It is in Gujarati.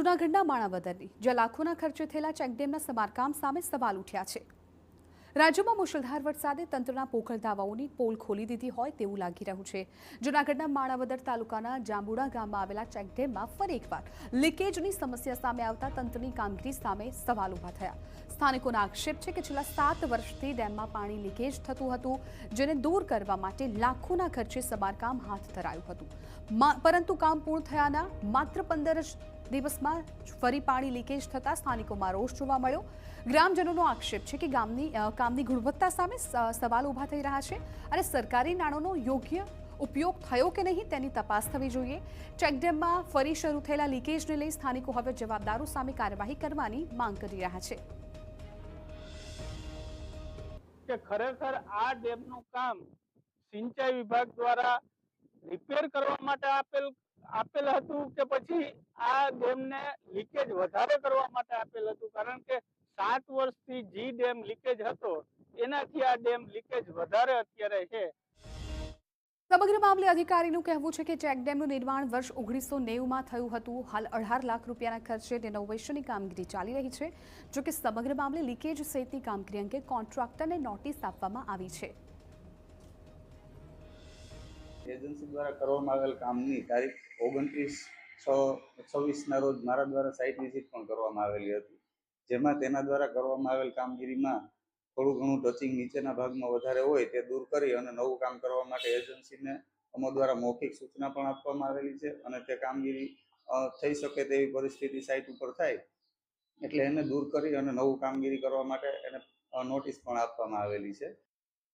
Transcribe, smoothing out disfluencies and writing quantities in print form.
જૂનાગઢના માણાવદરની જ્યાં લાખોના ખર્ચે થયેલા ચેકડેમના સમારકામ સામે સવાલ ઉઠ્યા છે। રાજ્યમાં મુશળધાર વરસાદે તંત્રના પોકળ દાવાઓની પોલ ખોલી દીધી હોય તેવું લાગી રહ્યું છે। જૂનાગઢના માણાવદર તાલુકાના જાંબુડા ગામમાં આવેલા ચેકડેમમાં ફરી એકવાર લીકેજની સમસ્યા સામે આવતા તંત્રની કામગીરી સામે સવાલ ઊભા થયા। સ્થાનિકોનો આક્ષેપ છે કે છેલ્લા 7 વર્ષથી ડેમમાં પાણી લીકેજ થતું હતું, જેને દૂર કરવા માટે લાખોના ખર્ચે સમારકામ હાથ ધરાયું હતું, પરંતુ કામ પૂર્ણ થયાના માત્ર 15 દિવસમાં ફરી પાણી લીકેજ થતા સ્થાનિકોમાં રોષ જોવા મળ્યો। ગ્રામજનોનો આક્ષેપ છે કે કામની ગુણવત્તા સામે સવાલ ઊભા થઈ રહ્યા છે અને સરકારી નાણાંનો યોગ્ય ઉપયોગ થયો કે નહીં તેની તપાસ થવી જોઈએ। ચેકડેમમાં ફરી શરૂ થયેલા લીકેજને લઈ સ્થાનિકો હવે જવાબદારો સામે કાર્યવાહી કરવાની માંગ કરી રહ્યા છે। કે ખરેખર આ ડેમનું કામ સિંચાઈ વિભાગ દ્વારા રિપેર કરવા માટે આપેલ હતું કે પછી આ ડેમને લીકેજ વધારે કરવા માટે આપેલ હતું, કારણ કે 7 વર્ષથી જી ડેમ લીકેજ હતો એનાથી આ ડેમ લીકેજ વધારે અત્યારે છે। સમગ્ર મામલે અધિકારીનું કહેવું છે કે ચેકડેમનું નિર્માણ વર્ષ 1990માં થયું હતું। હાલ 18 લાખ રૂપિયાના ખર્ચે રિનોવેશનની કામગીરી ચાલી રહી છે। જોકે સમગ્ર મામલે લીકેજ સહિતની કામગીરી અંગે કોન્ટ્રાક્ટરને નોટિસ આપવામાં આવી છે। એજન્સી દ્વારા કરવામાં આવેલ કામની તારીખ 29/6/26ના રોજ મારા દ્વારા સાઇટ વિઝિટ પણ કરવામાં આવેલી હતી, જેમાં તેના દ્વારા કરવામાં આવેલ કામગીરીમાં થોડું ઘણું ટચિંગ નીચેના ભાગમાં વધારે હોય તે દૂર કરી અને નવું કામ કરવા માટે એજન્સીને અમો દ્વારા મૌખિક સૂચના પણ આપવામાં આવેલી છે અને તે કામગીરી થઈ શકે તેવી પરિસ્થિતિ સાઇટ ઉપર થાય એટલે એને દૂર કરી અને નવું કામગીરી કરવા માટે એને નોટિસ પણ આપવામાં આવેલી છે।